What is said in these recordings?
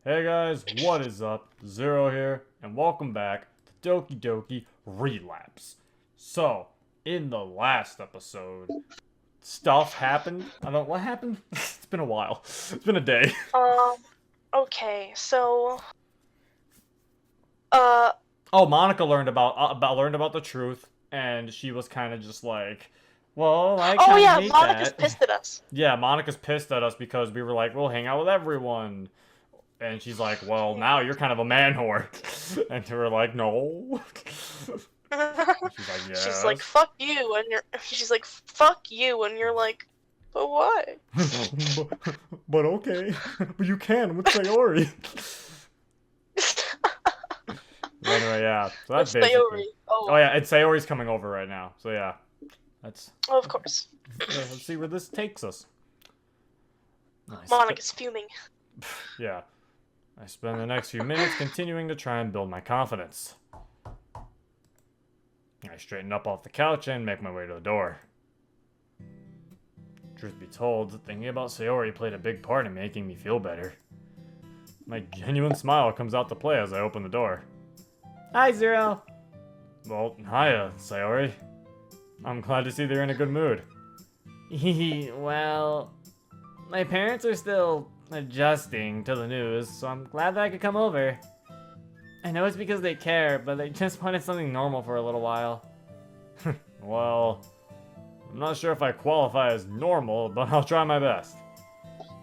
Hey guys, what is up? Zero here, and welcome back to Doki Doki Relapse. So, in the last episode, stuff happened. I don't know what happened. It's been a while. It's been a day. Okay, so, uh, Oh, Monica learned about the truth, and she was kind of just like, well, I oh kind of yeah, hate Monica's that. pissed at us. Yeah, Monica's pissed at us because we were like, we'll hang out with everyone. And she's like, well, now you're kind of a man whore. And we're like, no. She's like, She's like, yes. fuck you, and she's like, fuck you, and you're like, but why? but okay. But you can with Sayori. Anyway, yeah. So that's With basically. Sayori. Oh, yeah, and Sayori's coming over right now. So, yeah. That's. Oh, of course. Let's see where this takes us. Nice. Monica's fuming. Yeah. I spend the next few minutes continuing to try and build my confidence. I straighten up off the couch and make my way to the door. Truth be told, thinking about Sayori played a big part in making me feel better. My genuine smile comes out to play as I open the door. Hi, Zero! Well, hiya, Sayori. I'm glad to see they're in a good mood. Well, my parents are still adjusting to the news, so I'm glad that I could come over. I know it's because they care, but they just wanted something normal for a little while. Well, I'm not sure if I qualify as normal, but I'll try my best.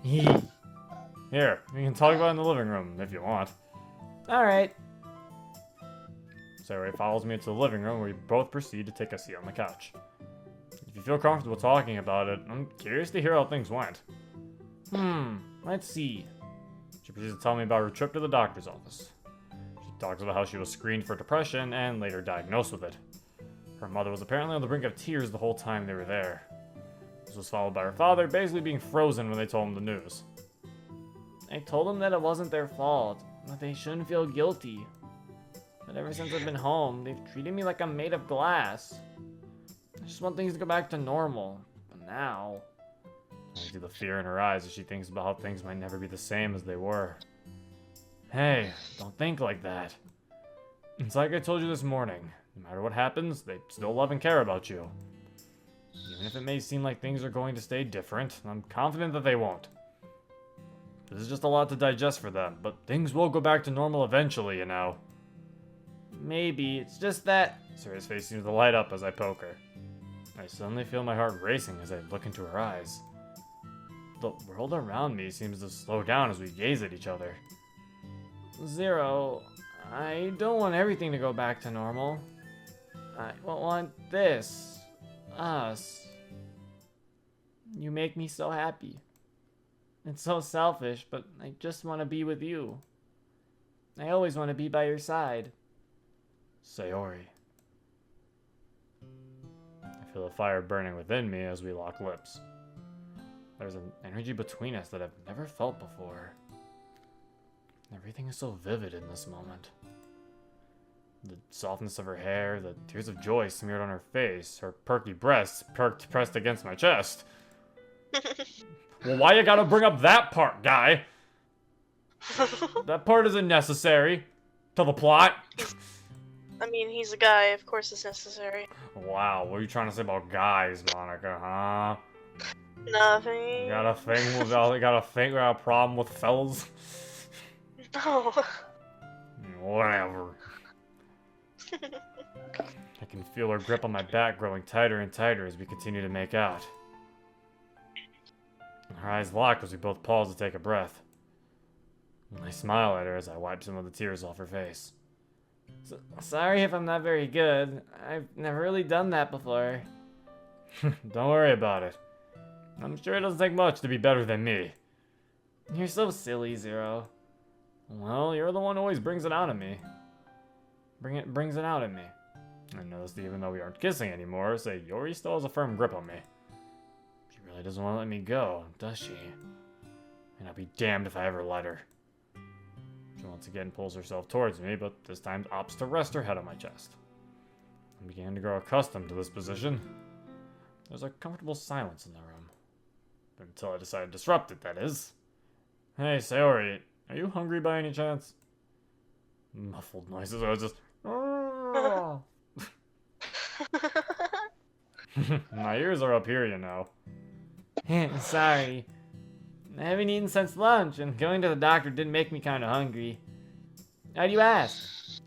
Here, we can talk about it in the living room if you want. Alright. Sayori follows me into the living room where we both proceed to take a seat on the couch. If you feel comfortable talking about it, I'm curious to hear how things went. Let's see. She proceeds to tell me about her trip to the doctor's office. She talks about how she was screened for depression and later diagnosed with it. Her mother was apparently on the brink of tears the whole time they were there. This was followed by her father basically being frozen when they told him the news. I told them that it wasn't their fault, that they shouldn't feel guilty. But ever since I've been home, they've treated me like I'm made of glass. I just want things to go back to normal, but now... I see the fear in her eyes as she thinks about how things might never be the same as they were. Hey, don't think like that. It's like I told you this morning. No matter what happens, they still love and care about you. Even if it may seem like things are going to stay different, I'm confident that they won't. This is just a lot to digest for them, but things will go back to normal eventually, you know. Maybe, it's just that... Saria's face seems to light up as I poke her. I suddenly feel my heart racing as I look into her eyes. The world around me seems to slow down as we gaze at each other. Zero, I don't want everything to go back to normal. I want this. Us. You make me so happy. It's so selfish, but I just want to be with you. I always want to be by your side. Sayori. I feel a fire burning within me as we lock lips. There's an energy between us that I've never felt before. Everything is so vivid in this moment. The softness of her hair, the tears of joy smeared on her face, her perky breasts pressed against my chest. Well, why you gotta bring up that part, guy? That part isn't necessary to the plot. I mean, he's a guy, of course it's necessary. Wow, what are you trying to say about guys, Monica, huh? Nothing. You got a problem with fellas? No. Whatever. I can feel her grip on my back growing tighter and tighter as we continue to make out. Her eyes lock as we both pause to take a breath. I smile at her as I wipe some of the tears off her face. Sorry if I'm not very good. I've never really done that before. Don't worry about it. I'm sure it doesn't take much to be better than me. You're so silly, Zero. Well, you're the one who always brings it out of me. Brings it out in me. I noticed that even though we aren't kissing anymore, Sayori still has a firm grip on me. She really doesn't want to let me go, does she? And I'll be damned if I ever let her. She once again pulls herself towards me, but this time opts to rest her head on my chest. I'm beginning to grow accustomed to this position. There's a comfortable silence in the room. Until I decide to disrupt it, that is. Hey, Sayori, Are you hungry by any chance? Muffled noises. I was just. My ears are up here, you know. Sorry. I haven't eaten since lunch, and going to the doctor did make me kind of hungry. How do you ask?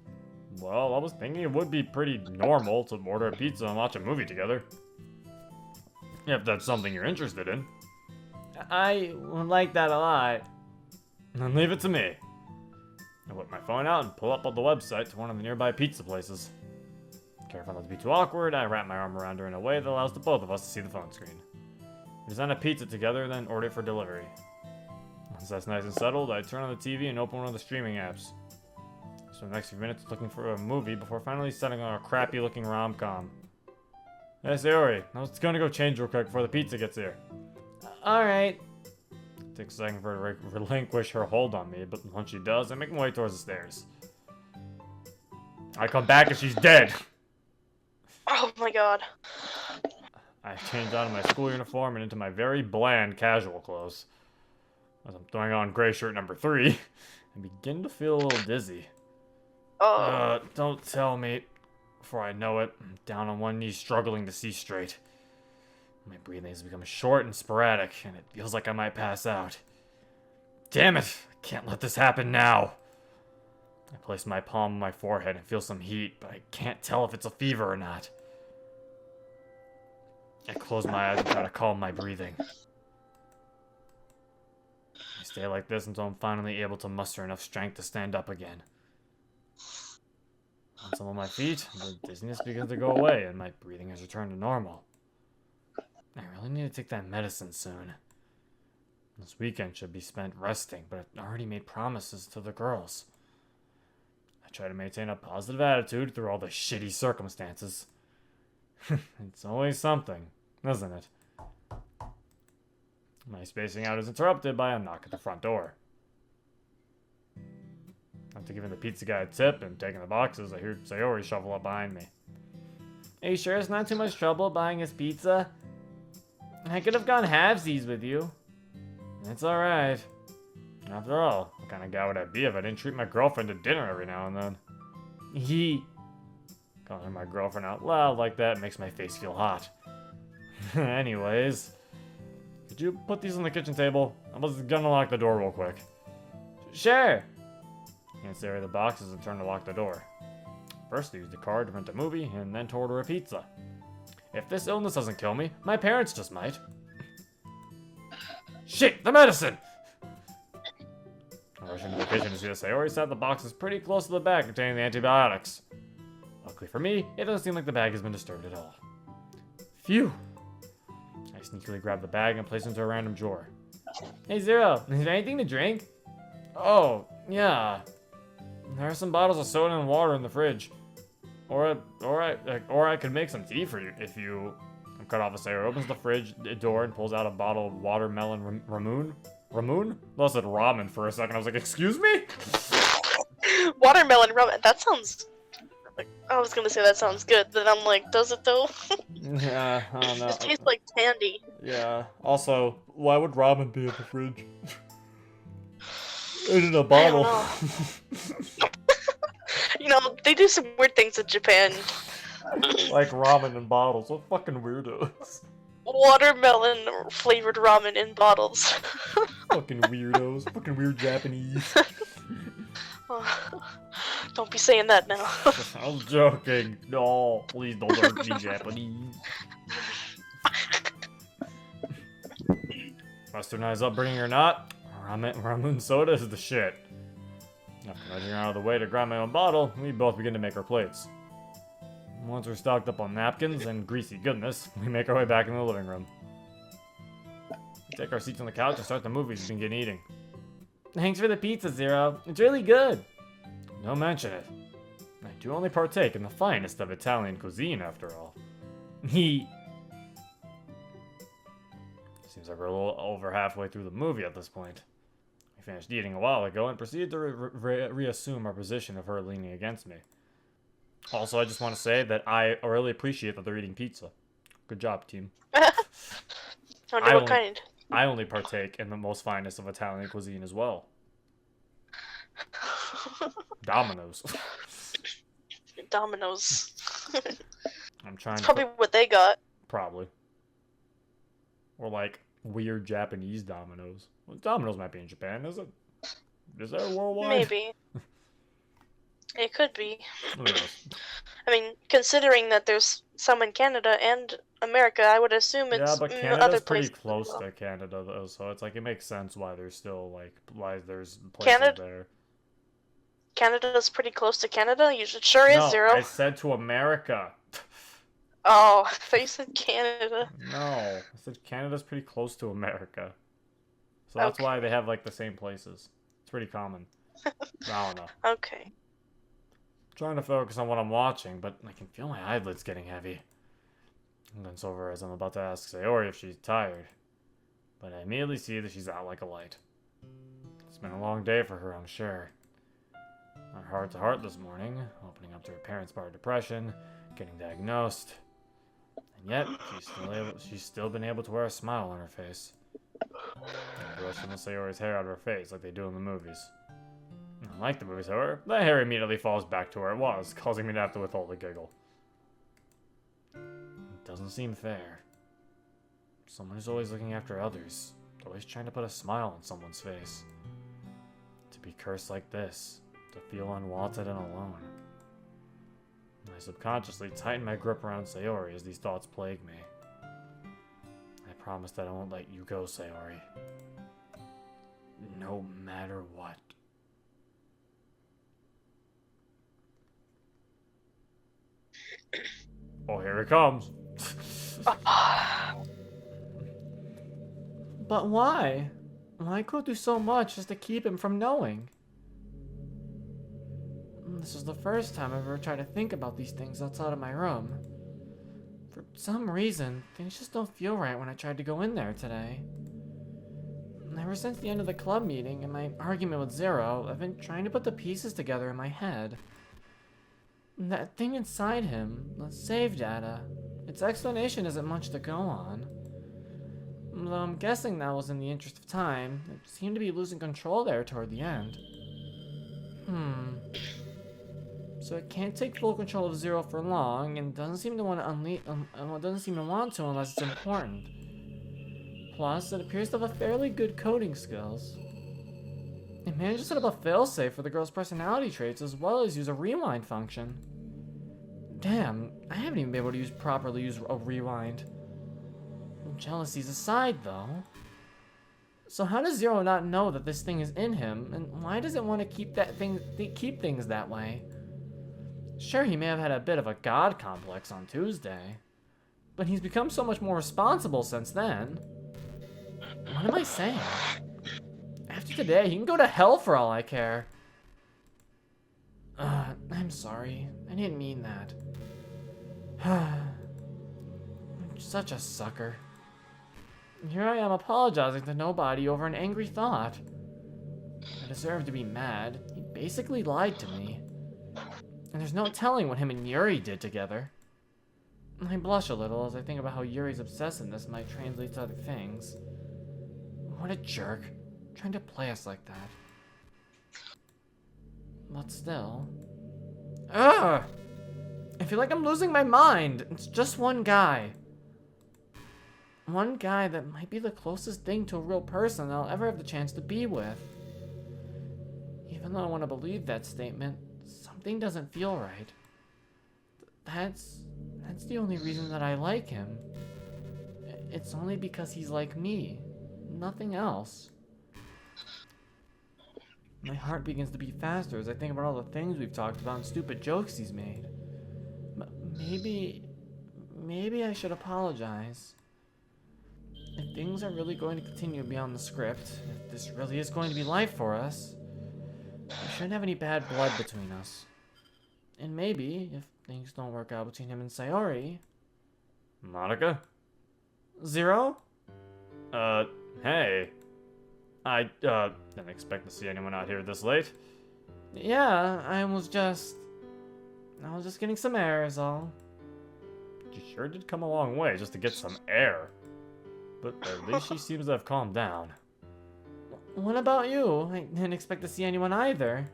Well, I was thinking it would be pretty normal to order a pizza and watch a movie together. If that's something you're interested in. I would like that a lot. Then leave it to me. I whip my phone out and pull up on the website to one of the nearby pizza places. Careful not to be too awkward, I wrap my arm around her in a way that allows the both of us to see the phone screen. We design a pizza together, then order it for delivery. Once that's nice and settled, I turn on the TV and open one of the streaming apps. So the next few minutes looking for a movie before finally setting on a crappy looking rom-com. Hey Sayori, I was gonna go change real quick before the pizza gets here. Alright. It takes a second for her to relinquish her hold on me, but once she does, I make my way towards the stairs. I come back and she's dead! Oh my god. I change out of my school uniform and into my very bland casual clothes. As I'm throwing on gray shirt number 3, I begin to feel a little dizzy. Oh. Don't tell me. Before I know it, I'm down on one knee struggling to see straight. My breathing has become short and sporadic, and it feels like I might pass out. Damn it! I can't let this happen now! I place my palm on my forehead and feel some heat, but I can't tell if it's a fever or not. I close my eyes and try to calm my breathing. I stay like this until I'm finally able to muster enough strength to stand up again. Once I'm on my feet, the dizziness begins to go away and my breathing has returned to normal. I really need to take that medicine soon. This weekend should be spent resting, but I've already made promises to the girls. I try to maintain a positive attitude through all the shitty circumstances. It's always something, isn't it? My spacing out is interrupted by a knock at the front door. After giving the pizza guy a tip and taking the boxes, I hear Sayori shuffle up behind me. Are you sure it's not too much trouble buying his pizza? I could have gone halvesies with you. It's alright. After all, what kind of guy would I be if I didn't treat my girlfriend to dinner every now and then? Calling my girlfriend out loud like that makes my face feel hot. Anyways, could you put these on the kitchen table? I was gonna lock the door real quick. Sure. I stare at the boxes and turn to lock the door. First, I used the card to rent a movie, and then to order a pizza. If this illness doesn't kill me, my parents just might. Shit, the medicine! I rush into the kitchen to see that Sayori said the box is pretty close to the bag containing the antibiotics. Luckily for me, it doesn't seem like the bag has been disturbed at all. Phew! I sneakily grab the bag and place it into a random drawer. Hey Zero, is there anything to drink? Oh, yeah. There are some bottles of soda and water in the fridge. Or I could make some tea for you if you... I'm cut off a Sayori opens the fridge door and pulls out a bottle of watermelon Ramoon? Ramoon? I said ramen for a second. I was like, excuse me? Watermelon ramen. That sounds... I was gonna say that sounds good, then I'm like, does it though? Yeah, I don't know. It tastes like candy. Yeah. Also, why would ramen be in the fridge? And in a bottle. You know, they do some weird things in Japan. Like ramen in bottles. What fucking weirdos. Watermelon flavored ramen in bottles. Fucking weirdos. Fucking weird Japanese. Don't be saying that now. I was joking. No, please don't hurt me, Japanese. Westernized upbringing or not, ramen soda is the shit. After nudging her out of the way to grab my own bottle, we both begin to make our plates. Once we're stocked up on napkins and greasy goodness, we make our way back into the living room. We take our seats on the couch and start the movies we begin eating. Thanks for the pizza, Zero. It's really good. Don't mention it. I do only partake in the finest of Italian cuisine, after all. Seems like we're a little over halfway through the movie at this point. We finished eating a while ago and proceeded to reassume our position of her leaning against me. Also, I just want to say that I really appreciate that they're eating pizza. Good job, team. I wonder what kind. I only partake in the most finest of Italian cuisine as well. Dominoes. Dominoes. I'm trying That's to... probably what they got. Probably. Or like weird Japanese Dominoes. Well, Dominoes might be in Japan, is it? Is there worldwide? Maybe. It could be. Who knows? I mean, considering that there's some in Canada and America, I would assume Yeah, it's but other Canada's pretty places as close well. to Canada though, so it's like it makes sense why there's still like why there's places there. Canada's pretty close to Canada? It sure is, No, Zero. I said to America. Oh, I thought you said Canada. No, I said Canada's pretty close to America. So that's why they have like the same places. It's pretty common. I don't know. Okay. Trying to focus on what I'm watching, but I can feel my eyelids getting heavy. I glance over as I'm about to ask Sayori if she's tired, but I immediately see that she's out like a light. It's been a long day for her, I'm sure. Our heart-to-heart this morning, opening up to her parents' part of depression, getting diagnosed, and yet she's still been able to wear a smile on her face. And brushing Sayori's hair out of her face like they do in the movies. Unlike the movies, however, that hair immediately falls back to where it was, causing me to have to withhold a giggle. It doesn't seem fair. Someone who's always looking after others, always trying to put a smile on someone's face. To be cursed like this, to feel unwanted and alone. I subconsciously tighten my grip around Sayori as these thoughts plague me. I promise that I won't let you go, Sayori. No matter what. Oh, here it comes. But why? Why could do so much just to keep him from knowing? This is the first time I've ever tried to think about these things outside of my room. For some reason, things just don't feel right when I tried to go in there today. Ever since the end of the club meeting and my argument with Zero, I've been trying to put the pieces together in my head. That thing inside him, the save data, its explanation isn't much to go on. Though I'm guessing that was in the interest of time, it seemed to be losing control there toward the end. So it can't take full control of Zero for long, and doesn't seem to want to unless it's important. Plus, it appears to have a fairly good coding skills. It managed to set up a failsafe for the girl's personality traits as well as use a rewind function. Damn, I haven't even been able to properly use a rewind. Jealousies aside, though. So how does Zero not know that this thing is in him, and why does it want to keep things that way? Sure, he may have had a bit of a god complex on Tuesday, but he's become so much more responsible since then. What am I saying? After today, he can go to hell for all I care. I'm sorry. I didn't mean that. I'm such a sucker. Here I am apologizing to nobody over an angry thought. I deserve to be mad. He basically lied to me. And there's no telling what him and Yuri did together. I blush a little as I think about how Yuri's obsessiveness might translate to other things. What a jerk. Trying to play us like that. But still. Ugh! I feel like I'm losing my mind. It's just one guy. One guy that might be the closest thing to a real person I'll ever have the chance to be with. Even though I want to believe that statement, something doesn't feel right. That's the only reason that I like him. It's only because he's like me. Nothing else. My heart begins to beat faster as I think about all the things we've talked about and stupid jokes he's made. Maybe I should apologize. If things are really going to continue beyond the script, if this really is going to be life for us, we shouldn't have any bad blood between us. And maybe, if things don't work out between him and Sayori... Monica? Zero? Hey. I didn't expect to see anyone out here this late. Yeah, I was just getting some air is all. You sure did come a long way just to get some air. But at least she seems to have calmed down. What about you? I didn't expect to see anyone either.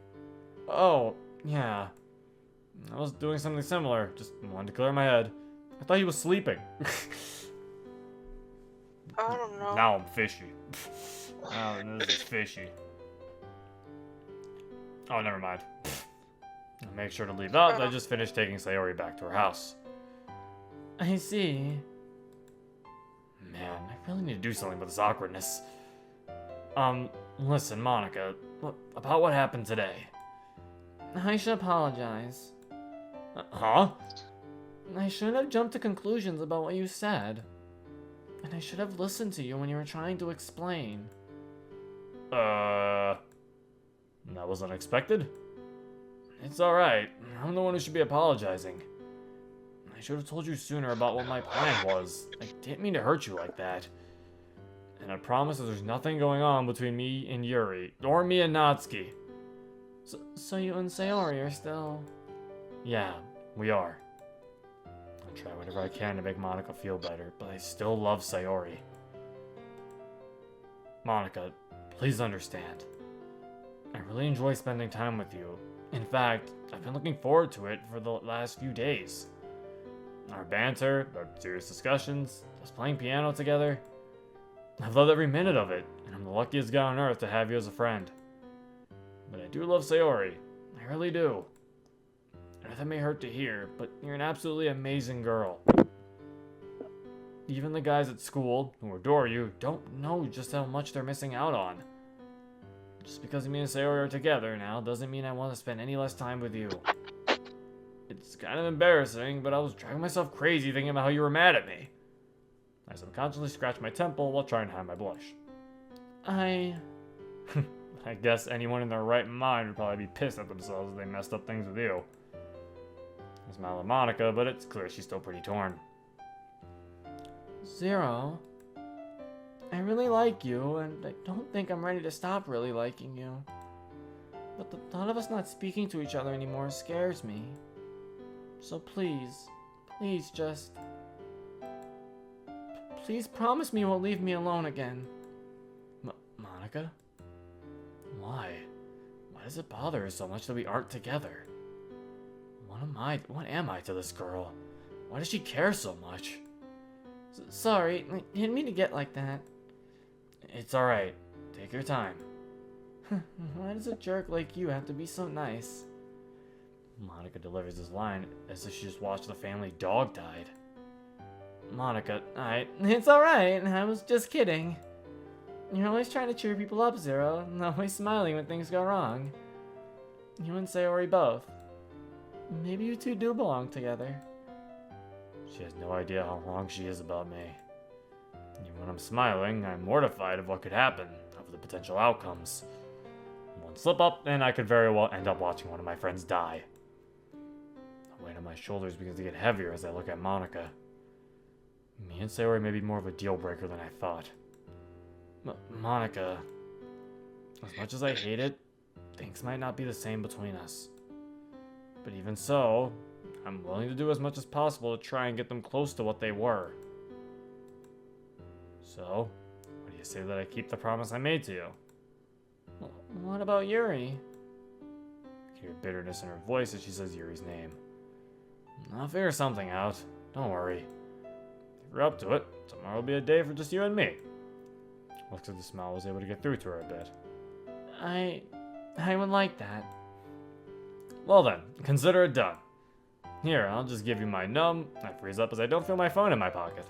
Oh, yeah. I was doing something similar. Just wanted to clear my head. I thought he was sleeping. I don't know. Now I'm fishy. Now this is fishy. Oh, never mind. I'll make sure to leave out. I just finished taking Sayori back to her house. I see. Man, I really need to do something with this awkwardness. Listen, Monica, about what happened today? I should apologize. Huh? I shouldn't have jumped to conclusions about what you said. And I should have listened to you when you were trying to explain. That was unexpected? It's alright. I'm the one who should be apologizing. I should have told you sooner about what my plan was. I didn't mean to hurt you like that. And I promise that there's nothing going on between me and Yuri, or me and Natsuki. So you and Sayori are still... Yeah, we are. I'll try whatever I can to make Monica feel better, but I still love Sayori. Monica, please understand. I really enjoy spending time with you. In fact, I've been looking forward to it for the last few days. Our banter, our serious discussions, us playing piano together. I've loved every minute of it, and I'm the luckiest guy on earth to have you as a friend. But I do love Sayori. I really do. I know that may hurt to hear, but you're an absolutely amazing girl. Even the guys at school, who adore you, don't know just how much they're missing out on. Just because me and Sayori are together now doesn't mean I want to spend any less time with you. It's kind of embarrassing, but I was driving myself crazy thinking about how you were mad at me. I subconsciously scratched my temple while trying to hide my blush. I guess anyone in their right mind would probably be pissed at themselves if they messed up things with you. I smile at Monica, but it's clear she's still pretty torn. Zero. I really like you, and I don't think I'm ready to stop really liking you. But the thought of us not speaking to each other anymore scares me. So please just... Please promise me you won't leave me alone again. Monica? Why? Why does it bother her so much that we aren't together? What am I to this girl? Why does she care so much? Sorry, I didn't mean to get like that. It's alright. Take your time. Why does a jerk like you have to be so nice? Monica delivers this line as if she just watched the family dog died. Monica, it's alright. I was just kidding. You're always trying to cheer people up, Zero, and always smiling when things go wrong. You and Sayori both. Maybe you two do belong together. She has no idea how wrong she is about me. Even when I'm smiling, I'm mortified of what could happen, of the potential outcomes. One slip up, and I could very well end up watching one of my friends die. The weight on my shoulders begins to get heavier as I look at Monica. Me and Sayori may be more of a deal breaker than I thought. Monica, as much as I hate it, things might not be the same between us. But even so, I'm willing to do as much as possible to try and get them close to what they were. So, what do you say that I keep the promise I made to you? What about Yuri? I hear bitterness in her voice as she says Yuri's name. I'll figure something out. Don't worry. If you're up to it, tomorrow will be a day for just you and me. Looks like the smile was able to get through to her a bit. I would like that. Well then, consider it done. Here, I'll just give you my num. I freeze up as I don't feel my phone in my pocket.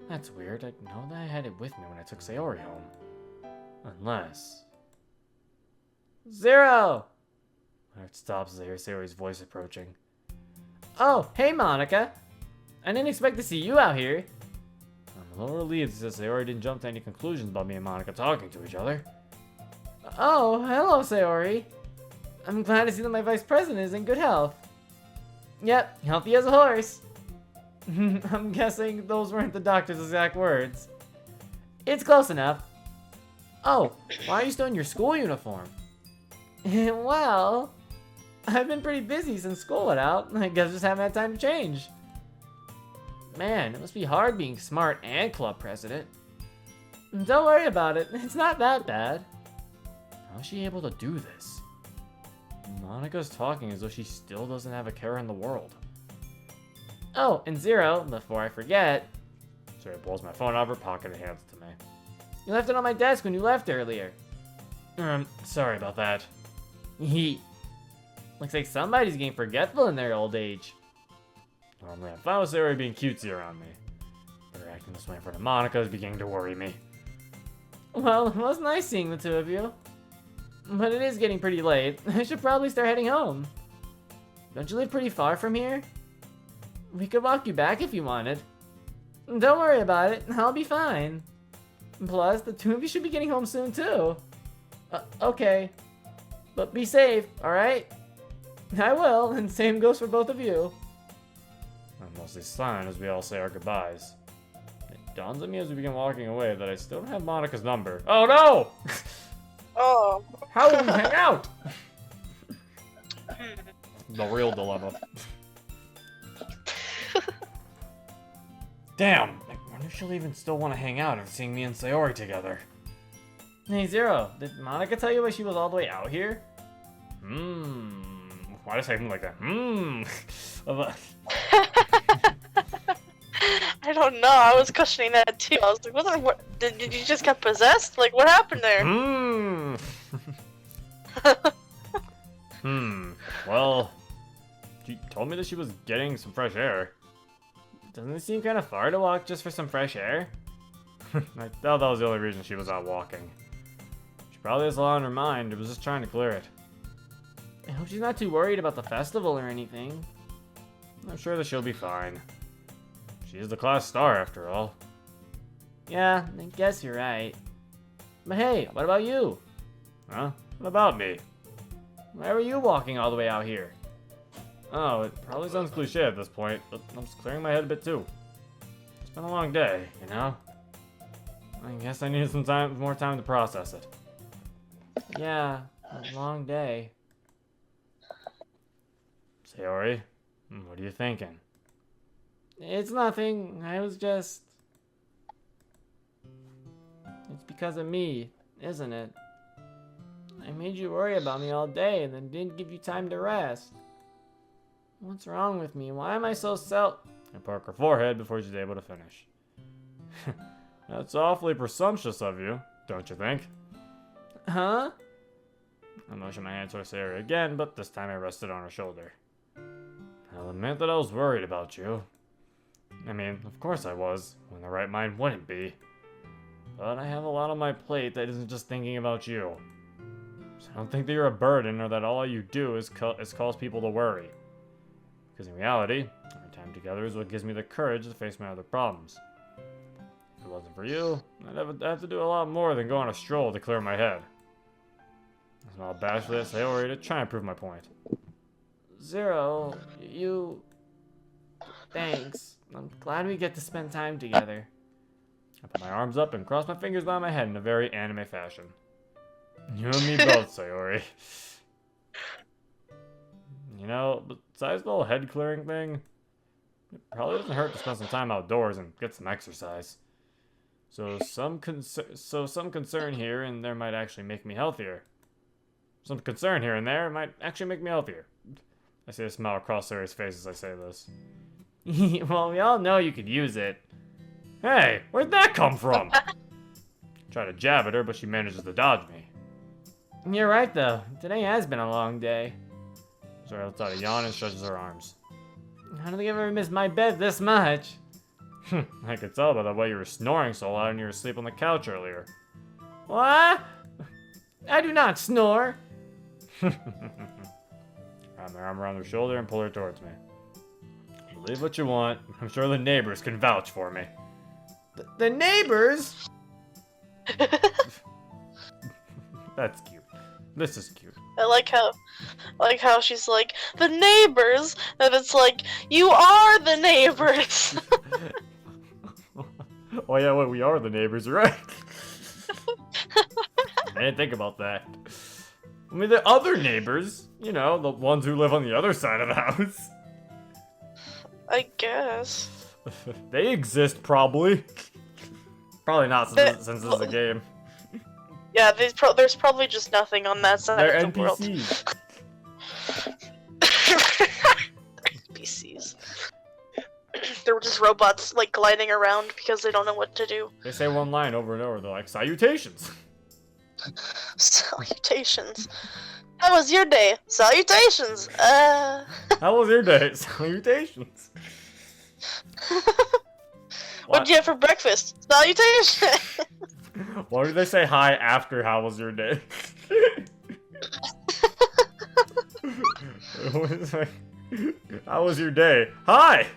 That's weird. I know that I had it with me when I took Sayori home. Unless... Zero! My heart stops as I hear Sayori's voice approaching. Oh, hey Monica! I didn't expect to see you out here. I'm a little relieved since Sayori didn't jump to any conclusions about me and Monica talking to each other. Oh, hello Sayori. I'm glad to see that my vice president is in good health. Yep, healthy as a horse. I'm guessing those weren't the doctor's exact words. It's close enough. Oh, why are you still in your school uniform? Well, I've been pretty busy since school went out. I guess just haven't had time to change. Man, it must be hard being smart and club president. Don't worry about it. It's not that bad. How is she able to do this? Monika's talking as though she still doesn't have a care in the world. Oh, and Zero, before I forget... Zero pulls my phone out of her pocket and hands it to me. You left it on my desk when you left earlier. Sorry about that. He. Looks like somebody's getting forgetful in their old age. Normally I'm fine with Zero being cutesy around me. But her acting this way in front of Monika is beginning to worry me. Well, it was nice seeing the two of you. But it is getting pretty late. I should probably start heading home. Don't you live pretty far from here? We could walk you back if you wanted. Don't worry about it. I'll be fine. Plus, the two of you should be getting home soon, too. Okay. But be safe, alright? I will, and same goes for both of you. I'm mostly silent as we all say our goodbyes. It dawns on me as we begin walking away that I still don't have Monika's number. Oh no! Oh. How will we hang out? The real dilemma. Damn! I wonder if she'll even still want to hang out after seeing me and Sayori together. Hey Zero, did Monika tell you why she was all the way out here? Why did I say something like that? I don't know. I was questioning that too. I was like, what did you just get possessed? Like, what happened there? Well, she told me that she was getting some fresh air. Doesn't it seem kind of far to walk just for some fresh air? I thought that was the only reason she was out walking. She probably has a lot on her mind. It was just trying to clear it. I hope she's not too worried about the festival or anything. I'm sure that she'll be fine. She is the class star after all. Yeah, I guess you're right. But hey, what about you? Huh? What about me? Why were you walking all the way out here? Oh, it probably sounds cliche at this point, but I'm just clearing my head a bit too. It's been a long day, you know? I guess I needed some more time to process it. Yeah, a long day. Sayori, what are you thinking? It's nothing. I was just... It's because of me, isn't it? I made you worry about me all day and then didn't give you time to rest. What's wrong with me? Why am I so I poke her forehead before she's able to finish. That's awfully presumptuous of you, don't you think? Huh? I motioned my hand towards Sayori again, but this time I rested on her shoulder. I'll admit that I was worried about you. I mean, of course I was, when the right mind wouldn't be. But I have a lot on my plate that isn't just thinking about you. So I don't think that you're a burden or that all you do is cause people to worry. Because in reality, our time together is what gives me the courage to face my other problems. If it wasn't for you, I'd have to do a lot more than go on a stroll to clear my head. I smiled bashfully at Sayori to try and prove my point. Zero, you... Thanks. I'm glad we get to spend time together. I put my arms up and crossed my fingers behind my head in a very anime fashion. You and me both, Sayori. You know, besides the whole head clearing thing, it probably doesn't hurt to spend some time outdoors and get some exercise. So some concern here and there might actually make me healthier. Some concern here and there might actually make me healthier. I see a smile across Sayori's face as I say this. Well, we all know you could use it. Hey, where'd that come from? Try to jab at her, but she manages to dodge me. You're right, though. Today has been a long day. Sorry, lets out a yawn and stretches her arms. I don't think I've ever missed my bed this much. I could tell by the way you were snoring so loud when you were asleep on the couch earlier. What? I do not snore. Wrap my arm around her shoulder and pull her towards me. Believe what you want. I'm sure the neighbors can vouch for me. The neighbors? That's cute. This is cute. I like how she's like, the neighbors, and it's like, you are the neighbors. Oh yeah, wait, we are the neighbors, right? I didn't think about that. I mean, the other neighbors, you know, the ones who live on the other side of the house. I guess. They exist, probably. Probably not, since this is a game. Yeah, there's probably just nothing on that side They're of the world. NPCs. they're just robots, like, gliding around because they don't know what to do. They say one line over and over. They're like, salutations. Salutations. How was your day? Salutations. How was your day? Salutations. What did you have for breakfast? Salutations. Why do they say hi after how was your day? How was your day? Hi!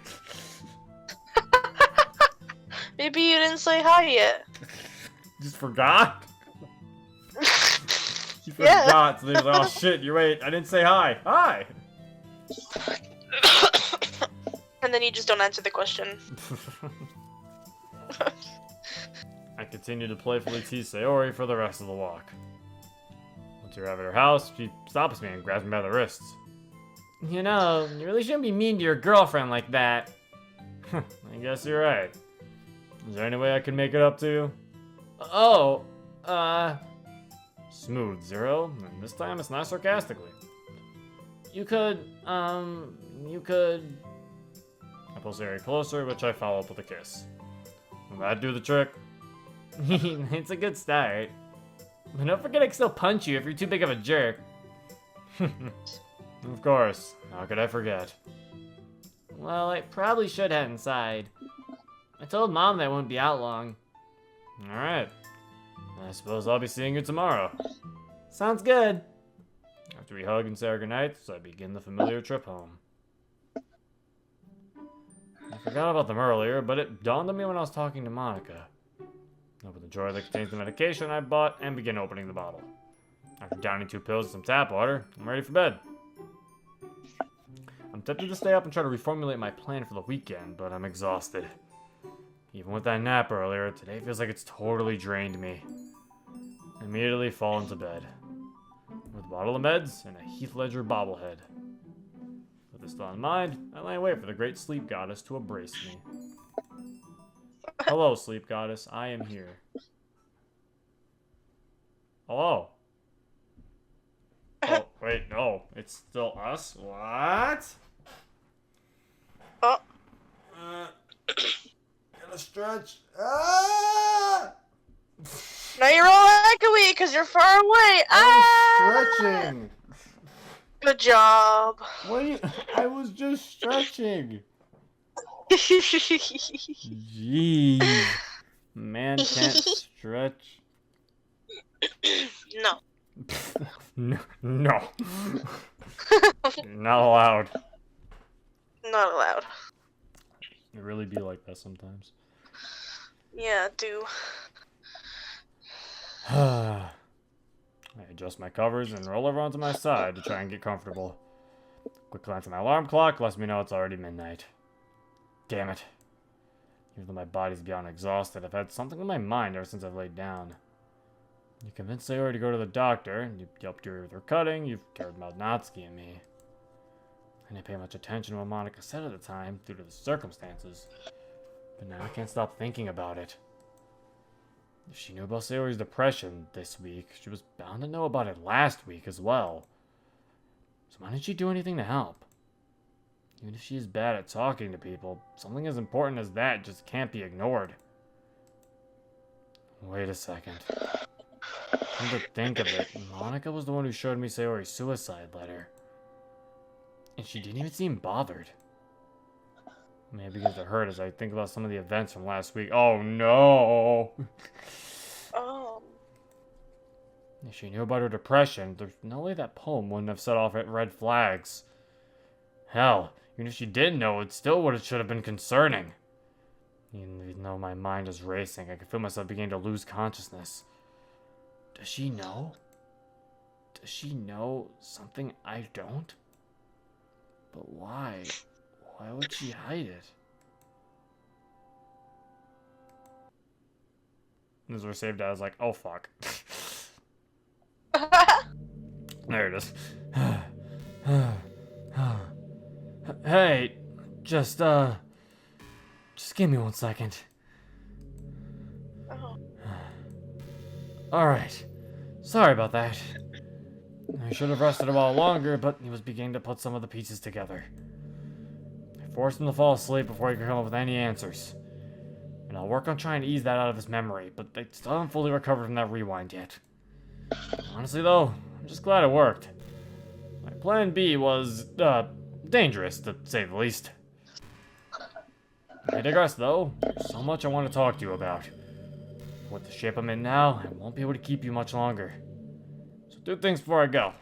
Maybe you didn't say hi yet. Just forgot? You Yeah. forgot, so they're like, oh shit, you're right, I didn't say hi. Hi! And then you just don't answer the question. I continue to playfully tease Sayori for the rest of the walk. Once we arrive at her house, she stops me and grabs me by the wrists. You know, you really shouldn't be mean to your girlfriend like that. I guess you're right. Is there any way I can make it up to you? Oh, Smooth, Zero, and this time it's not sarcastically. You could. I pull Sayori closer, which I follow up with a kiss. Will that do the trick? It's a good start. But don't forget I can still punch you if you're too big of a jerk. Of course. How could I forget? Well, I probably should head inside. I told Mom that I wouldn't be out long. Alright. I suppose I'll be seeing you tomorrow. Sounds good. After we hug and say our goodnights, I begin the familiar trip home. I forgot about them earlier, but it dawned on me when I was talking to Monica. Open the drawer that contains the medication I bought and begin opening the bottle. After downing 2 pills and some tap water, I'm ready for bed. I'm tempted to stay up and try to reformulate my plan for the weekend, but I'm exhausted. Even with that nap earlier, today feels like it's totally drained me. I immediately fall into bed. With a bottle of meds and a Heath Ledger bobblehead. With this thought in mind, I lie in wait for the great sleep goddess to embrace me. Hello, sleep goddess. I am here. Hello. Oh, wait, no. It's still us? What? Oh. Gotta stretch. Ah! Now you're all echoey because you're far away. I'm stretching. Good job. Wait, I was just stretching. Jeez. Man can't stretch. No. No. No. Not allowed. Not allowed. It really be like that sometimes. Yeah, do. I adjust my covers and roll over onto my side to try and get comfortable. Quick glance at my alarm clock lets me know it's already midnight. Damn it. Even though my body's beyond exhausted, I've had something in my mind ever since I've laid down. You convinced Sayori to go to the doctor, and you helped her with her cutting, you've cared about Natsuki and me. I didn't pay much attention to what Monica said at the time, due to the circumstances. But now I can't stop thinking about it. If she knew about Sayori's depression this week, she was bound to know about it last week as well. So why didn't she do anything to help? Even if she is bad at talking to people, something as important as that just can't be ignored. Wait a second. Come to think of it, Monica was the one who showed me Sayori's suicide letter. And she didn't even seem bothered. Maybe because it hurt as I think about some of the events from last week. Oh no! Oh. If she knew about her depression, there's no way that poem wouldn't have set off red flags. Hell, even if she did know, it still should have been concerning. Even though my mind is racing, I can feel myself beginning to lose consciousness. Does she know? Does she know something I don't? But why? Why would she hide it? This is where saved I was like, oh fuck. There it is. Hey, just give me 1 second. Oh. Alright. Sorry about that. I should have rested a while longer, but he was beginning to put some of the pieces together. I I forced him to fall asleep before he could come up with any answers. And I'll work on trying to ease that out of his memory, but I still haven't fully recovered from that rewind yet. Honestly though, I'm just glad it worked. My plan B was, dangerous, to say the least. I digress though, there's so much I want to talk to you about. With the shape I'm in now, I won't be able to keep you much longer. So 2 things before I go.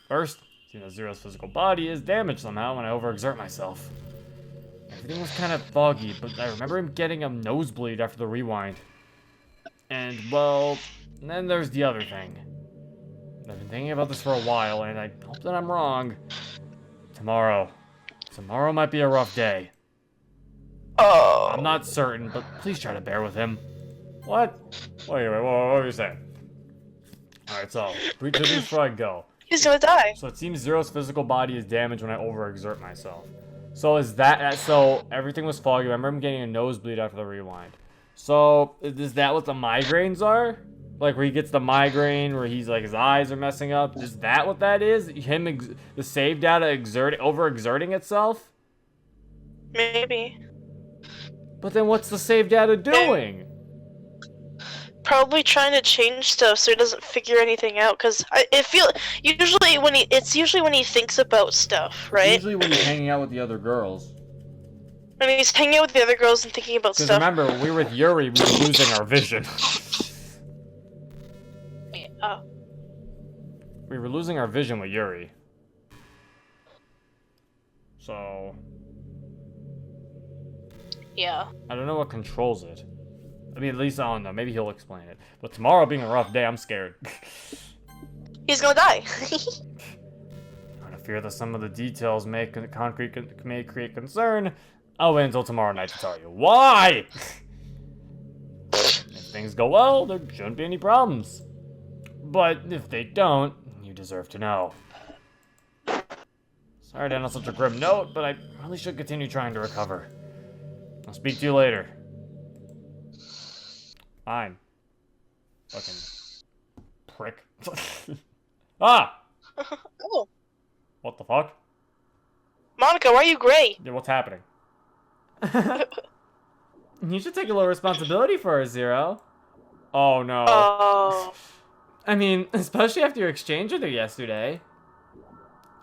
First, seeing that Zero's physical body is damaged somehow when I overexert myself. Everything was kind of foggy, but I remember him getting a nosebleed after the rewind. And, well, then there's the other thing. I've been thinking about this for a while, and I hope that I'm wrong. Tomorrow might be a rough day. Oh. I'm not certain, but please try to bear with him. What? Wait, what were you saying? Alright, so, 3 things before I go. He's gonna die. So it seems Zero's physical body is damaged when I overexert myself. So is that, so everything was foggy. I remember him getting a nosebleed after the rewind. So, is that what the migraines are? Like where he gets the migraine, where he's like, his eyes are messing up? Is that what that is? The save data overexerting itself? Maybe. But then what's the save data doing? Probably trying to change stuff so he doesn't figure anything out. Cause usually when he thinks about stuff, right? Usually when he's hanging out with the other girls. When he's hanging out with the other girls and thinking about Because stuff. remember, when we were with Yuri, we were losing our vision. Oh. We were losing our vision with Yuri. So... Yeah. I don't know what controls it. I mean, at least I don't know. Maybe he'll explain it. But tomorrow being a rough day, I'm scared. He's gonna die. I fear that some of the details may create concern. I'll wait until tomorrow night to tell you. Why? If things go well, there shouldn't be any problems. But if they don't, you deserve to know. Sorry to end on such a grim note, but I really should continue trying to recover. I'll speak to you later. Fine. Fucking prick. Ah! Oh. What the fuck? Monica, why are you gray? Yeah, what's happening? You should take a little responsibility for her, Zero. Oh no. Oh. I mean, especially after your exchange with her yesterday.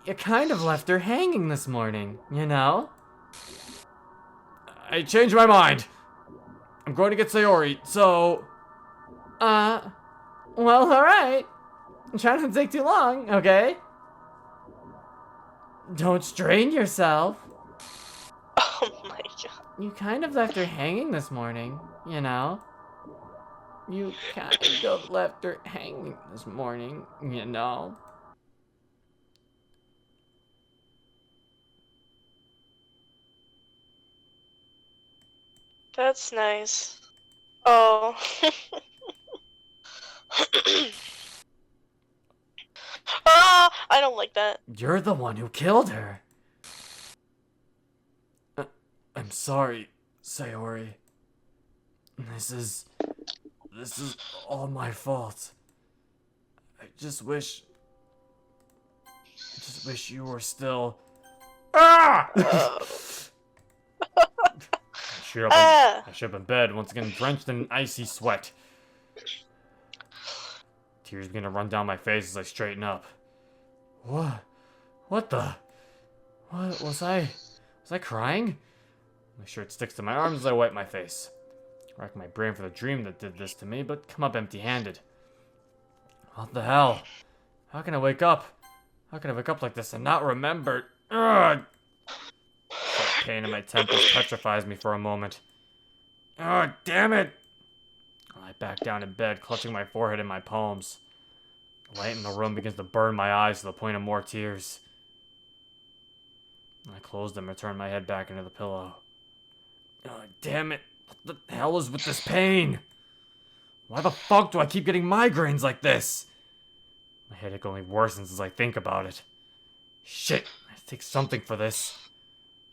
You kind of left her hanging this morning, you know? I changed my mind. I'm going to get Sayori, so... well, alright. Try not to take too long, okay? Don't strain yourself. Oh my god. You kind of left her hanging this morning, you know? You kind of left her hanging this morning, you know? That's nice. Oh. Ah, I don't like that. You're the one who killed her. I'm sorry, Sayori. This is all my fault. I just wish you were still... Ah! I should have been in bed, once again drenched in icy sweat. Tears begin to run down my face as I straighten up. What the? What was I crying? My shirt sticks to my arms as I wipe my face. I rack my brain for the dream that did this to me, but come up empty-handed. What the hell? How can I wake up? How can I wake up like this and not remember? Ugh! The pain in my temples petrifies me for a moment. Oh, damn it! I lie back down in bed, clutching my forehead in my palms. The light in the room begins to burn my eyes to the point of more tears. I close them and turn my head back into the pillow. Oh, damn it! What the hell is with this pain? Why the fuck do I keep getting migraines like this? My headache only worsens as I think about it. Shit! I have to take something for this.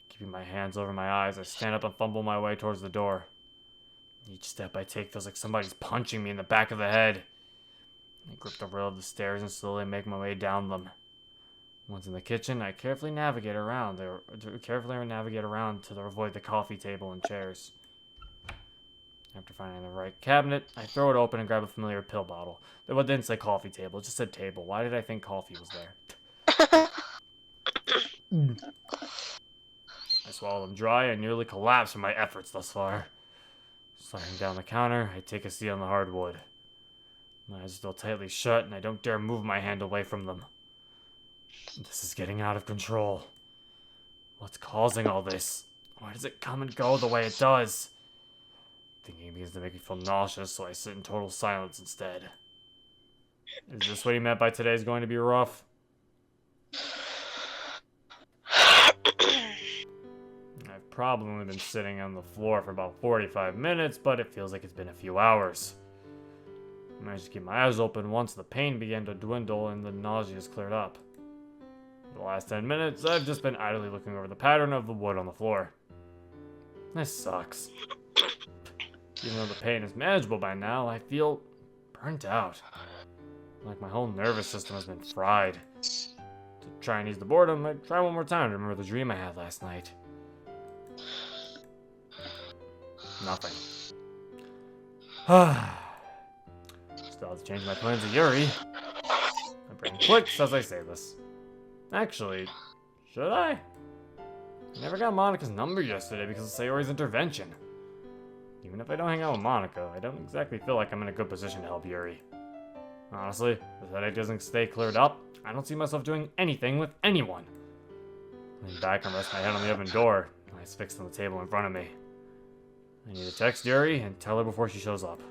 Keeping my hands over my eyes, I stand up and fumble my way towards the door. Each step I take feels like somebody's punching me in the back of the head. I grip the rail of the stairs and slowly make my way down them. Once in the kitchen, I carefully navigate around to avoid the coffee table and chairs. After finding the right cabinet, I throw it open and grab a familiar pill bottle. It didn't say coffee table, it just said table. Why did I think coffee was there? I swallow them dry and nearly collapse from my efforts thus far. Sliding down the counter, I take a seat on the hardwood. My eyes are still tightly shut, and I don't dare move my hand away from them. This is getting out of control. What's causing all this? Why does it come and go the way it does? Thinking begins to make me feel nauseous, so I sit in total silence instead. Is this what he meant by today's going to be rough? I've probably only been sitting on the floor for about 45 minutes, but it feels like it's been a few hours. I managed to keep my eyes open once the pain began to dwindle and the nausea has cleared up. For the last 10 minutes, I've just been idly looking over the pattern of the wood on the floor. This sucks. Even though the pain is manageable by now, I feel burnt out. Like my whole nervous system has been fried. To try and ease the boredom, I try one more time to remember the dream I had last night. Nothing. Still have to change my plans to Yuri. My brain clicks as I say this. Actually, should I? I never got Monika's number yesterday because of Sayori's intervention. Even if I don't hang out with Monika, I don't exactly feel like I'm in a good position to help Yuri. Honestly, if that headache doesn't stay cleared up, I don't see myself doing anything with anyone. I lean back and rest my head on the oven door, eyes fixed on the table in front of me. I need to text Yuri and tell her before she shows up.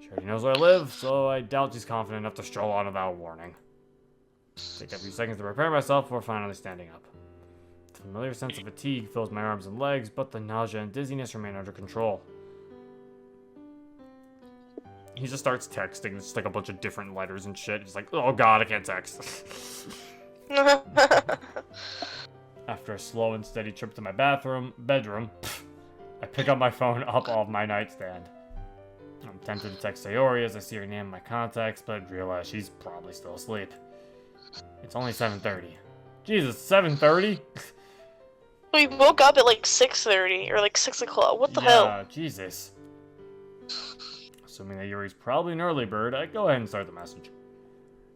She already knows where I live, so I doubt she's confident enough to stroll on without warning. Take a few seconds to prepare myself before finally standing up. The familiar sense of fatigue fills my arms and legs, but the nausea and dizziness remain under control. He just starts texting, just like a bunch of different letters and shit. He's like, oh god, I can't text. After a slow and steady trip to my bedroom, I pick up my phone up off my nightstand. I'm tempted to text Sayori as I see her name in my contacts, but realize she's probably still asleep. It's only 7:30. Jesus, 7:30? We woke up at like 6:30 or like 6 o'clock. What the hell? Yeah, Jesus. Assuming that Yuri's probably an early bird, I go ahead and start the message.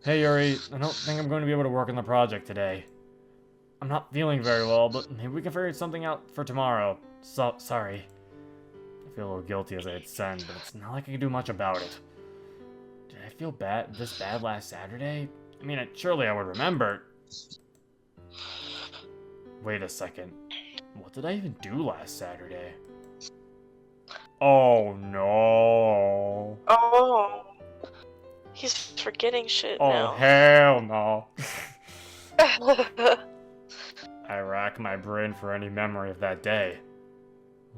Hey Yuri, I don't think I'm going to be able to work on the project today. I'm not feeling very well, but maybe we can figure something out for tomorrow. Sorry. I feel a little guilty as I hit send, but it's not like I can do much about it. Did I feel this bad last Saturday? I mean, surely I would remember. Wait a second. What did I even do last Saturday? Oh no. Oh. He's forgetting shit now. Oh hell no. I rack my brain for any memory of that day.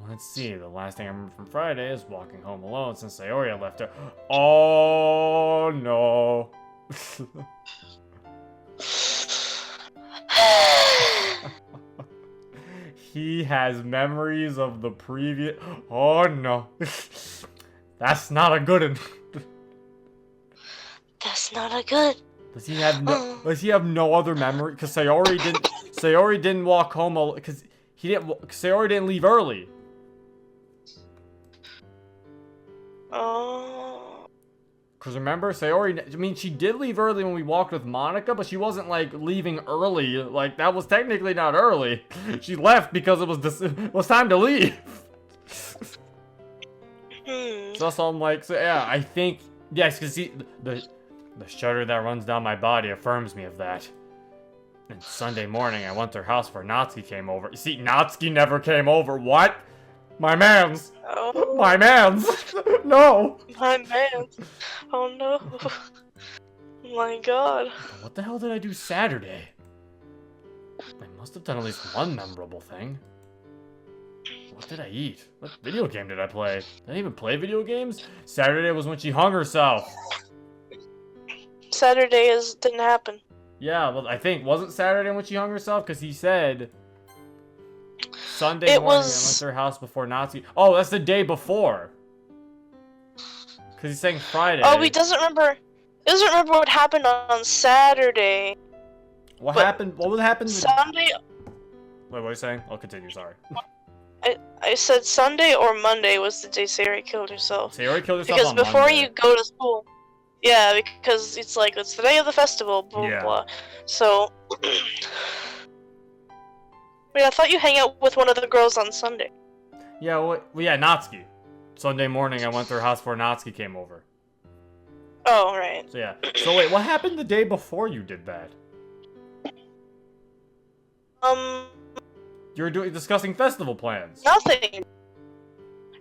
Let's see, the last thing I remember from Friday is walking home alone since Sayori left her. Oh no. He has memories of the previous. Oh no. That's not a good one. That's not a good. Does he have no other memory? Because Sayori didn't walk home because Sayori didn't leave early. Oh. Because remember, Sayori, I mean, she did leave early when we walked with Monika, but she wasn't, like, leaving early. Like, that was technically not early. She left because it was time to leave. So that's all I'm like, so yeah, I think, yes, because see, the shudder that runs down my body affirms me of that. And Sunday morning, I went to her house before Natsuki came over. You see, Natsuki never came over. What? My mans. Oh. My mans. No. My mans. Oh no. My god. What the hell did I do Saturday? I must have done at least one memorable thing. What did I eat? What video game did I play? Did I even play video games? Saturday was when she hung herself. Saturday didn't happen. Yeah, well, I think, wasn't Saturday when she hung herself? Because he said Sunday morning I went to her house before Natsuki. Oh, that's the day before. Because he's saying Friday. Oh, he doesn't remember what happened on Saturday. What But happened? What would happen? Sunday. Wait, what are you saying? I'll continue. Sorry. I said Sunday or Monday was the day Sayori killed herself. Sayori killed herself Because on before Monday. you go to school. Yeah, because it's like, it's the day of the festival, blah, Yeah. blah. So. Wait, I thought you hang out with one of the girls on Sunday. Yeah, well, yeah, Natsuki. Sunday morning, I went to her house before Natsuki came over. Oh, right. So yeah. So wait, what happened the day before you did that? You were discussing festival plans. Nothing.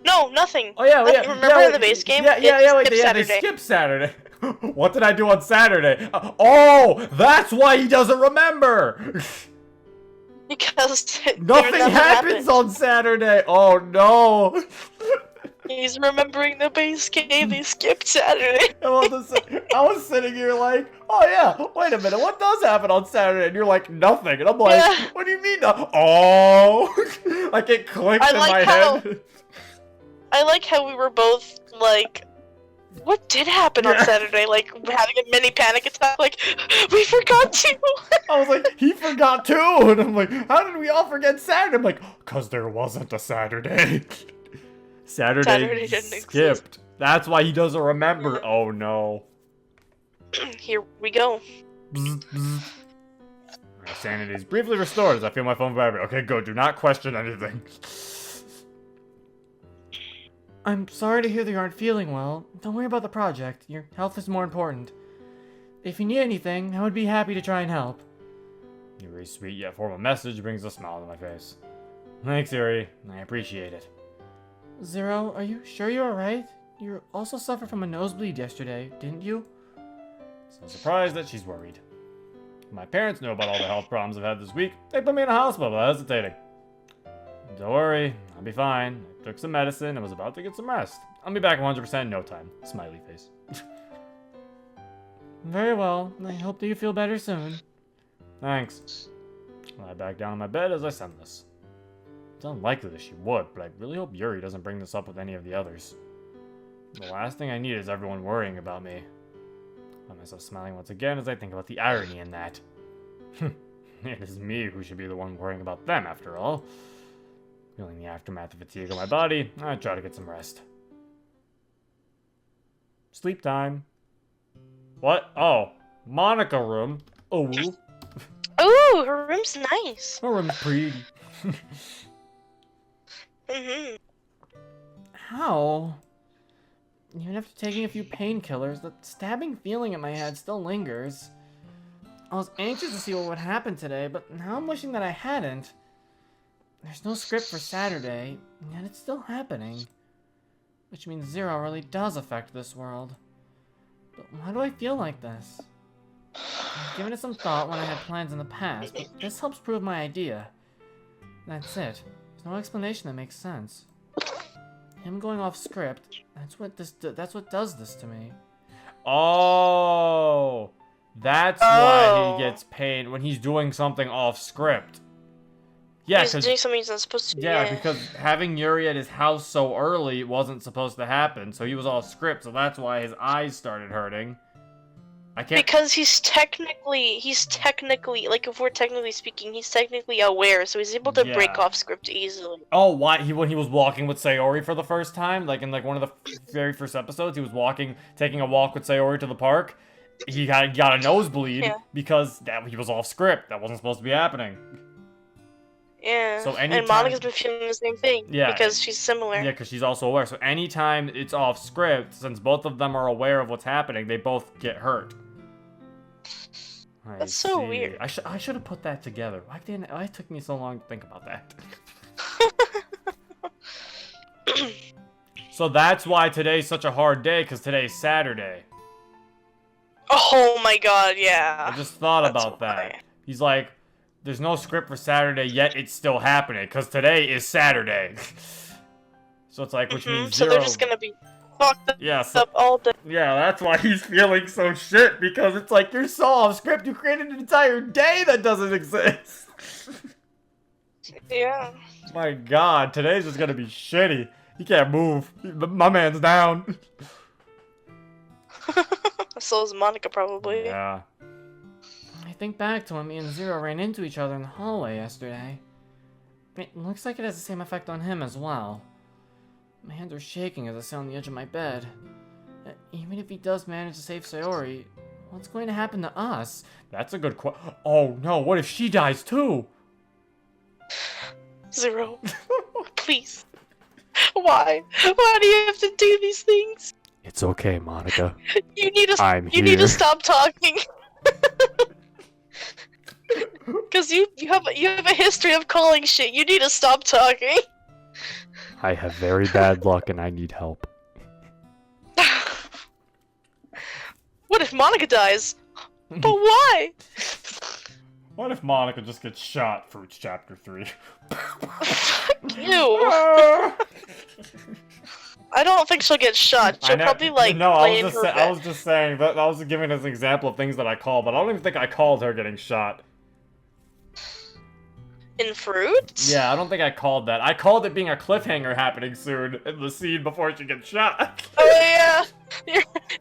No, nothing. Oh yeah, yeah. Remember yeah, in the base game? Yeah, wait, Skip Saturday. they skipped Saturday. What did I do on Saturday? Oh, that's why he doesn't remember. Because Nothing happens on Saturday. Oh no. He's remembering the base game. They skipped Saturday. I was sitting here like, oh yeah, wait a minute, what does happen on Saturday? And you're like, nothing. And I'm like, Yeah. what do you mean? Oh, like it clicked in my head. I like how we were both like, what did happen on Yeah. Saturday? Like having a mini panic attack. Like we forgot to. I was like, he forgot too. And I'm like, how did we all forget Saturday? I'm like, cause there wasn't a Saturday. Saturday didn't skipped. exist. That's why he doesn't remember. Oh no. Here we go. Bzz, bzz. My sanity is briefly restored as I feel my phone vibrate. Okay, go. Do not question anything. I'm sorry to hear that you aren't feeling well. Don't worry about the project. Your health is more important. If you need anything, I would be happy to try and help. Your very sweet yet formal message brings a smile to my face. Thanks, Yuri. I appreciate it. Zero, are you sure you're alright? You also suffered from a nosebleed yesterday, didn't you? It's no surprise that she's worried. My parents know about all the health problems I've had this week. They put me in a hospital without hesitating. Don't worry, I'll be fine. I took some medicine and was about to get some rest. I'll be back 100% in no time. Smiley face. Very well. I hope that you feel better soon. Thanks. I lie back down on my bed as I send this. It's unlikely that she would, but I really hope Yuri doesn't bring this up with any of the others. The last thing I need is everyone worrying about me. I find myself smiling once again as I think about the irony in that. It is me who should be the one worrying about them, after all. Feeling the aftermath of fatigue on my body, I try to get some rest. Sleep time. What? Oh, Monica room. Oh. Ooh, her room's nice. Her room's pretty. How? Even after taking a few painkillers, the stabbing feeling in my head still lingers. I was anxious to see what would happen today, but now I'm wishing that I hadn't. There's no script for Saturday, and yet it's still happening. Which means Zero really does affect this world. But why do I feel like this? I've given it some thought when I had plans in the past, but this helps prove my idea. That's it. There's no explanation that makes sense. Him going off script, that's what does this to me. Oh, that's why he gets paid when he's doing something off script. Yeah, he's doing something he's not supposed to. Yeah, because having Yuri at his house so early wasn't supposed to happen, so he was off script, so that's why his eyes started hurting. I can't. Because he's technically, like, if we're technically speaking, he's technically aware, so he's able to break off script easily. Oh, why? When he was walking with Sayori for the first time, like in one of the very first episodes, he was taking a walk with Sayori to the park. He got a nosebleed because he was off script. That wasn't supposed to be happening. Yeah. So and Monica's been feeling the same thing. Yeah. Because she's similar. Yeah, because she's also aware. So anytime it's off script, since both of them are aware of what's happening, they both get hurt. That's so weird. I should have put that together. Why it took me so long to think about that? So that's why today's such a hard day, because today's Saturday. Oh my god, yeah. I just thought about that. He's like, there's no script for Saturday, yet it's still happening, because today is Saturday. So it's like, which means So Zero... they're just gonna be fucked up all day. Yeah, that's why he's feeling so shit, because it's like, you're so off script, you created an entire day that doesn't exist. Yeah. My god, today's just gonna be shitty. He can't move. My man's down. So is Monica, probably. Yeah. think back to when me and Zero ran into each other in the hallway yesterday. It looks like it has the same effect on him as well. My hands are shaking as I sit on the edge of my bed. Even if he does manage to save Sayori, what's going to happen to us? That's a good Oh no, what if she dies too? Zero. Please. Why? Why do you have to do these things? It's okay, Monica. You need to I'm need to here. stop talking. Cause you have a history of calling shit. You need to stop talking. I have very bad luck and I need help. What if Monica dies? But why? What if Monica just gets shot? Fruits chapter 3. Ew. I don't think she'll get shot. She'll probably like lay in her bed. I was just saying that I was giving as an example of things that I called, but I don't even think I called her getting shot. In Fruits? Yeah, I don't think I called that. I called it being a cliffhanger happening soon in the scene before she gets shot. Oh yeah.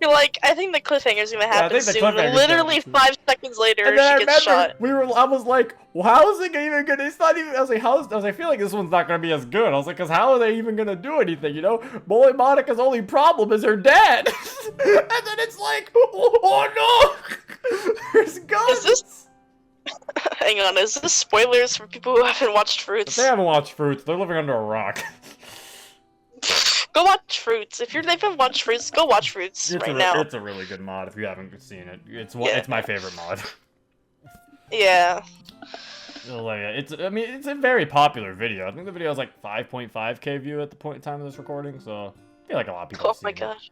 You're like, I think the cliffhanger's gonna happen soon. Literally 5 seconds later, she gets shot. I was like, well, how is it even gonna? It's not even. I was like, I feel like this one's not gonna be as good. I was like, cause how are they even gonna do anything? You know, Boy Monica's only problem is her dad, and then it's like, oh no, there's guns. Is this? Hang on, is this spoilers for people who haven't watched Fruits? If they haven't watched Fruits, they're living under a rock. Go watch Fruits. If you haven't watched Fruits, go watch Fruits now. It's a really good mod if you haven't seen it. It's my favorite mod. Yeah. It's a very popular video. I think the video has like 5.5k view at the point in time of this recording, so I feel like a lot of people have seen it. Gosh.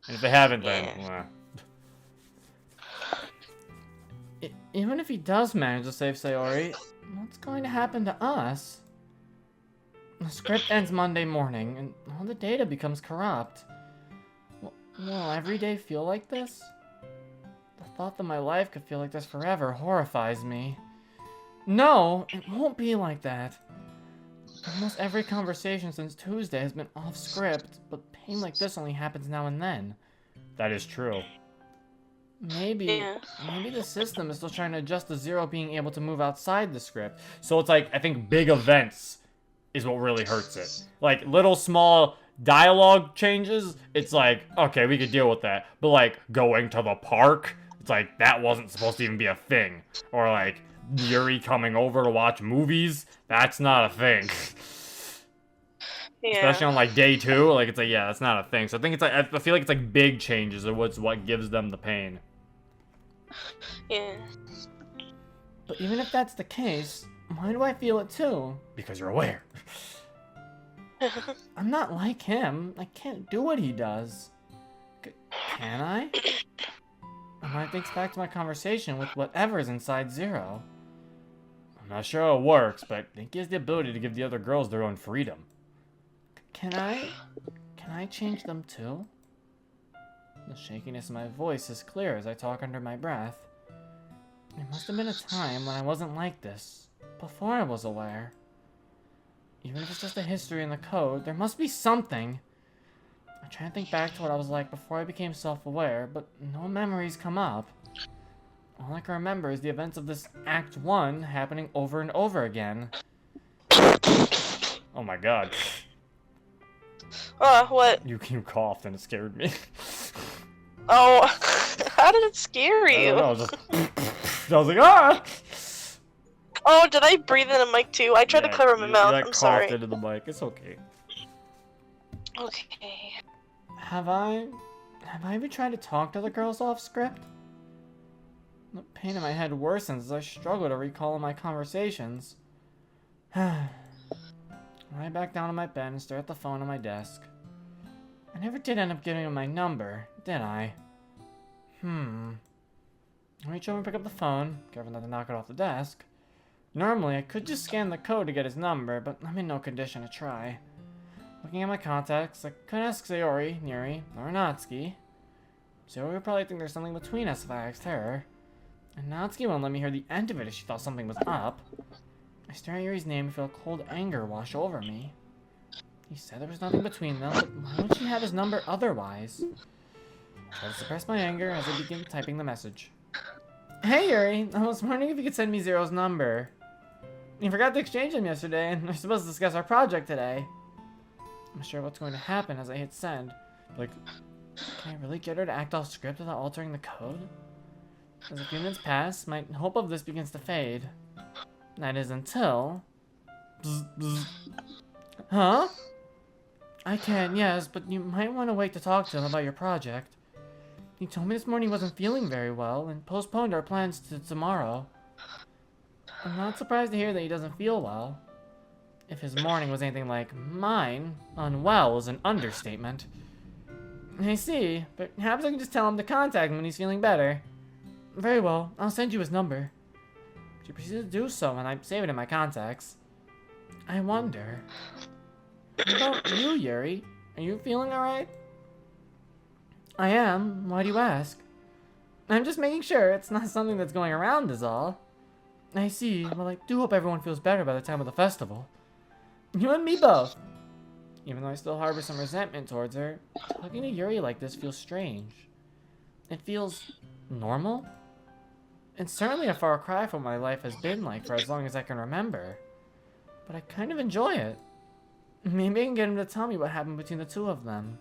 And if they haven't, then even if he does manage to save Sayori, what's going to happen to us? The script ends Monday morning, and all the data becomes corrupt. Will every day feel like this? The thought that my life could feel like this forever horrifies me. No, it won't be like that. Almost every conversation since Tuesday has been off script, but pain like this only happens now and then. That is true. Maybe the system is still trying to adjust to Zero being able to move outside the script. So it's like, I think big events is what really hurts it. Like, little small dialogue changes, it's like, okay, we could deal with that. But like, going to the park, it's like, that wasn't supposed to even be a thing. Or like, Yuri coming over to watch movies, that's not a thing. Yeah. Especially on like day 2, like it's like, yeah, that's not a thing. So I think it's like, I feel like it's like big changes are what gives them the pain. Yeah. But even if that's the case, why do I feel it too? Because you're aware. I'm not like him. I can't do what he does. Can I? My mind thinks back to my conversation with whatever's inside Zero. I'm not sure how it works, but it gives the ability to give the other girls their own freedom. Can I change them too? The shakiness in my voice is clear as I talk under my breath. There must have been a time when I wasn't like this, before I was aware. Even if it's just a history in the code, there must be something. I try to think back to what I was like before I became self-aware, but no memories come up. All I can remember is the events of this Act 1 happening over and over again. Oh my god. What? You coughed and it scared me. Oh, how did it scare you? I don't know, I was like, ah! Oh, did I breathe in a mic too? I tried to cover my mouth. I'm sorry. Coughed into the mic. It's okay. Okay. Have I even tried to talk to the girls off script? The pain in my head worsens as I struggle to recall all my conversations. I lie back down on my bed and stare at the phone on my desk. I never did end up giving him my number, did I? I reach over and pick up the phone, careful not to knock it off the desk. Normally, I could just scan the code to get his number, but I'm in no condition to try. Looking at my contacts, I could ask Sayori, Yuri, or Natsuki. Sayori would probably think there's something between us if I asked her. And Natsuki won't let me hear the end of it if she thought something was up. I stare at Yuri's name and feel a cold anger wash over me. He said there was nothing between them, but why would she have his number otherwise? I try to suppress my anger as I begin typing the message. Hey Yuri, I was wondering if you could send me Zero's number. You forgot to exchange him yesterday, and we're supposed to discuss our project today. I'm not sure what's going to happen as I hit send. Like, can I really get her to act off script without altering the code? As a few minutes pass, my hope of this begins to fade. That is until... Bzz, bzz. Huh? I can, yes, but you might want to wait to talk to him about your project. He told me this morning he wasn't feeling very well and postponed our plans to tomorrow. I'm not surprised to hear that he doesn't feel well. If his morning was anything like mine, unwell is an understatement. I see, but perhaps I can just tell him to contact him when he's feeling better. Very well, I'll send you his number. She proceeded to do so, and I save it in my contacts. I wonder... What about you, Yuri? Are you feeling alright? I am. Why do you ask? I'm just making sure it's not something that's going around is all. I see. Well, I do hope everyone feels better by the time of the festival. You and me both. Even though I still harbor some resentment towards her, talking to Yuri like this feels strange. It feels... normal? It's certainly a far cry from what my life has been like for as long as I can remember. But I kind of enjoy it. Maybe I can get him to tell me what happened between the two of them.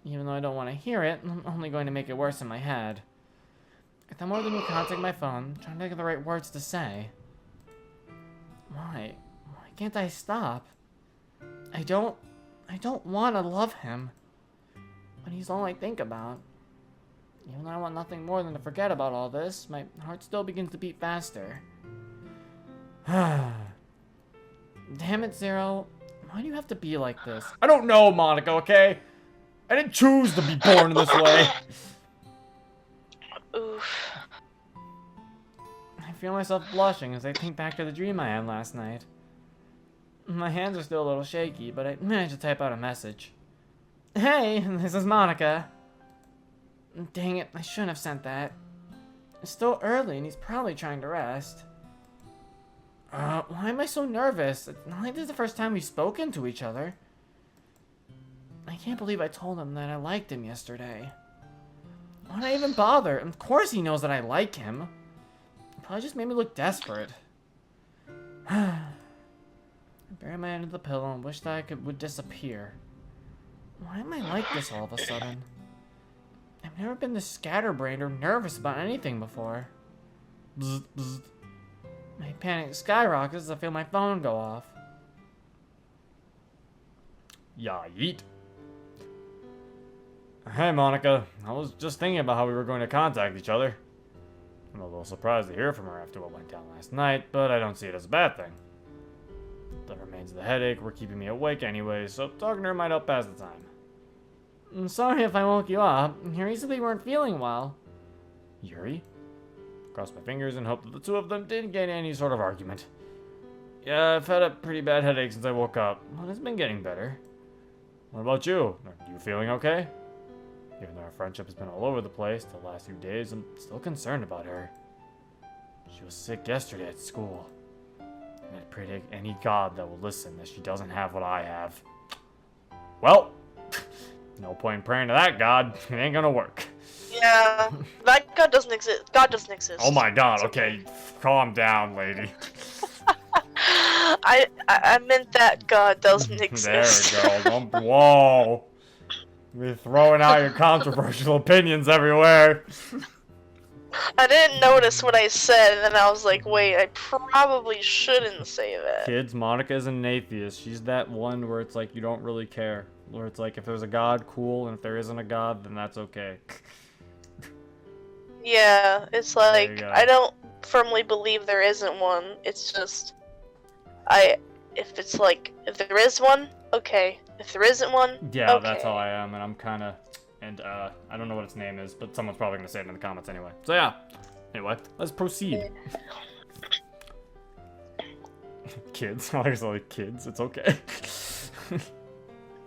Even though I don't want to hear it, I'm only going to make it worse in my head. If I'm more than you contact my phone, trying to think of the right words to say. Why? Why can't I stop? I don't want to love him. But he's all I think about. Even though I want nothing more than to forget about all this, my heart still begins to beat faster. Damn it, Zero. Why do you have to be like this? I don't know, Monica, okay? I didn't choose to be born in this way. Oof. I feel myself blushing as I think back to the dream I had last night. My hands are still a little shaky, but I managed to type out a message. Hey, this is Monica. Dang it, I shouldn't have sent that. It's still early and he's probably trying to rest. Why am I so nervous? It's not like this is the first time we've spoken to each other. I can't believe I told him that I liked him yesterday. Why'd I even bother? Of course he knows that I like him. It probably just made me look desperate. I buried my head into the pillow and wished that would disappear. Why am I like this all of a sudden? I've never been this scatterbrained or nervous about anything before. Bzz, bzz. My panic skyrockets as I feel my phone go off. Yeah, yeet. Hey, Monica. I was just thinking about how we were going to contact each other. I'm a little surprised to hear from her after what went down last night, but I don't see it as a bad thing. The remains of the headache were keeping me awake anyway, so talking to her might help pass the time. I'm sorry if I woke you up. You recently weren't feeling well. Yuri? Cross my fingers and hope that the two of them didn't get in any sort of argument. Yeah, I've had a pretty bad headache since I woke up, but it's been getting better. What about you? Are you feeling okay? Even though our friendship has been all over the place the last few days, I'm still concerned about her. She was sick yesterday at school. And I pray to any god that will listen that she doesn't have what I have. Well, no point in praying to that god. It ain't gonna work. Yeah, that god doesn't exist. God doesn't exist. Oh my god, okay. Calm down, lady. I meant that god doesn't exist. There we go. Whoa. You're throwing out your controversial opinions everywhere. I didn't notice what I said, and then I was like, wait, I probably shouldn't say that. Kids, Monica's an atheist. She's that one where it's like you don't really care. Where it's like if there's a god, cool, and if there isn't a god, then that's okay. Yeah, it's like, I don't firmly believe there isn't one. It's just, if it's like, if there is one, okay. If there isn't one, yeah, okay. That's how I am, and I'm kind of, and I don't know what its name is, but someone's probably gonna say it in the comments anyway. So yeah, anyway, let's proceed. Kids, obviously kids, it's okay.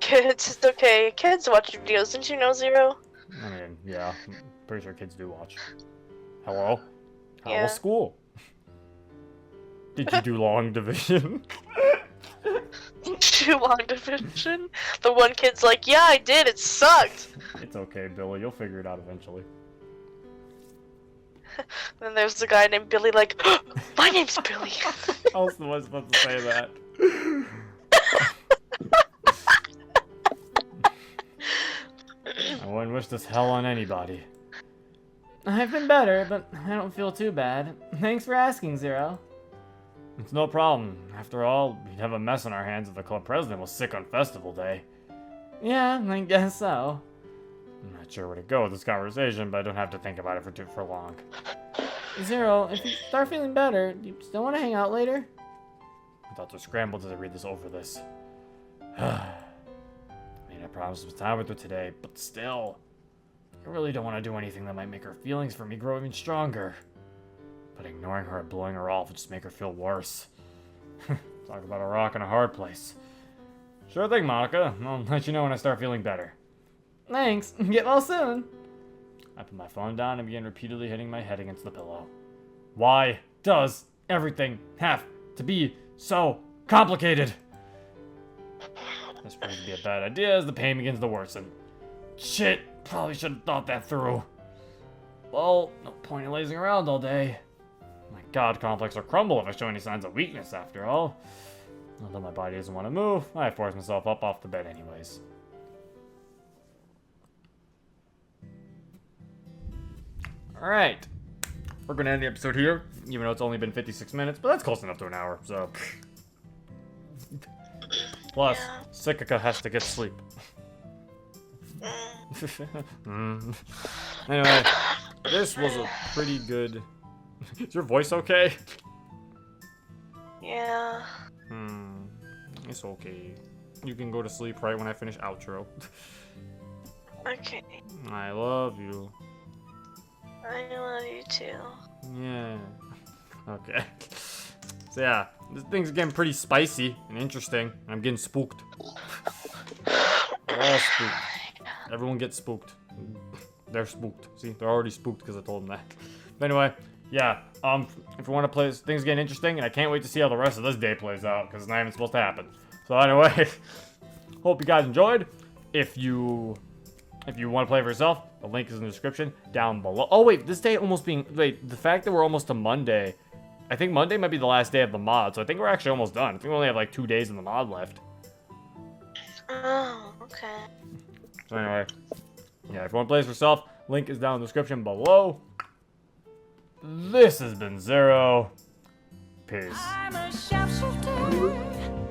Kids, it's okay. Kids watch your videos, didn't you know, Zero? I mean, yeah, I'm pretty sure kids do watch. Hello? How Yeah. was school? Did you do long division? Too long division? The one kid's like, yeah, I did, it sucked! It's okay, Billy, you'll figure it out eventually. Then there's the guy named Billy, like, my name's Billy. I was supposed to say that. I wouldn't wish this hell on anybody. I've been better, but I don't feel too bad. Thanks for asking, Zero. It's no problem. After all, we'd have a mess on our hands if the club president was sick on festival day. Yeah, I guess so. I'm not sure where to go with this conversation, but I don't have to think about it for long. Zero, if you start feeling better, do you still want to hang out later? My thoughts are scrambled as I read over this. I mean, I promised to spend time with her today, but still. I really don't want to do anything that might make her feelings for me grow even stronger. But ignoring her and blowing her off would just make her feel worse. Talk about a rock and a hard place. Sure thing, Monica. I'll let you know when I start feeling better. Thanks. Get well soon. I put my phone down and began repeatedly hitting my head against the pillow. Why does everything have to be so complicated? This proves to be a bad idea as the pain begins to worsen. Shit, probably should have thought that through. Well, no point in lazing around all day. My god complex will crumble if I show any signs of weakness after all. Although my body doesn't want to move, I force myself up off the bed anyways. Alright. We're going to end the episode here, even though it's only been 56 minutes, but that's close enough to an hour, so. Plus, Sikika has to get sleep. Anyway, this was a pretty good... Is your voice okay? Yeah. It's okay. You can go to sleep right when I finish outro. Okay. I love you. I love you too. Yeah. Okay. So yeah, this thing's getting pretty spicy and interesting, and I'm getting spooked. We're all spooked. Everyone gets spooked. They're spooked. See, they're already spooked because I told them that. But anyway, yeah. If you want to play, this thing's getting interesting, and I can't wait to see how the rest of this day plays out because it's not even supposed to happen. So anyway, hope you guys enjoyed. If you want to play for yourself, the link is in the description down below. Oh wait, this day almost being the fact that we're almost to Monday. I think Monday might be the last day of the mod, so I think we're actually almost done. I think we only have like 2 days in the mod left. Oh, okay. So anyway, yeah, if you want to play this for yourself, link is down in the description below. This has been Zero. Peace. I'm a sharpshooter.